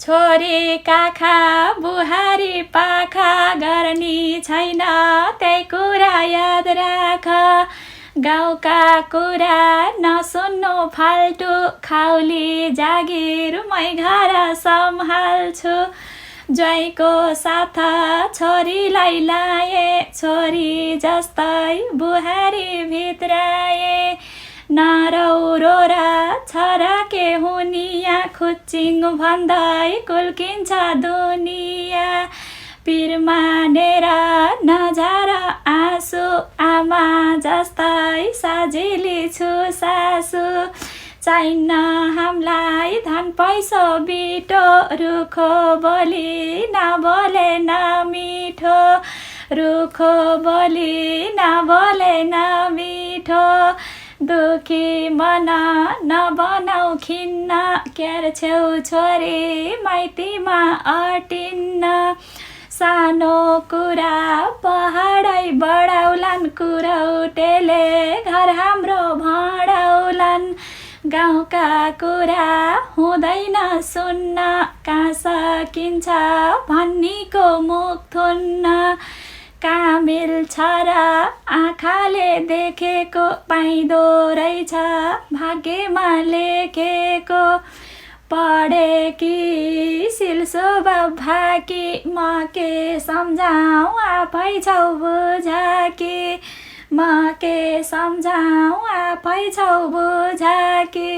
छोरी काखा बुहारी पाखा गर्ने छैन त्यही कुरा याद राख। गाउँका कुरा नसुन्नु फाल्टु खाउली जागिर मै घर सम्हाल्छु। ज्वाइँको साथ छोरीलाई लाए छोरी जस्तै बुहारी भित्राए। नरौरो र छराके हुनिया खुच्चिङ भन्दै कुल्किन्छ दुनिया। पिर मानेर नझार आँसु आमा जस्तै सजिली छु सासु। चाहिन्न हामीलाई धन पैसा बिटो रुखो बोली नबोले नमिठो। रुखो बोली नबोले नमिठो। दुखी मन नबनाऊ खिन्न क्यार छेउ छोरी माइतीमा अटिन्न। सानो कुरा पहाडै बढाउलान् कुरौटेले घर हाम्रो भडाउलान्। गाउँका कुरा हुँदैन सुन्न कहाँ सकिन्छ भन्नीको मुख थुन्न। कहाँ मिल्छ र आँखाले देखेको पाइँदो रहेछ भाग्यमा लेखेको। पढेकी सिलसोबा भाकी म के सम्झाऊ आफै छौ बुझाकी। म के सम्झाऊ आफै छौ बुझाकी।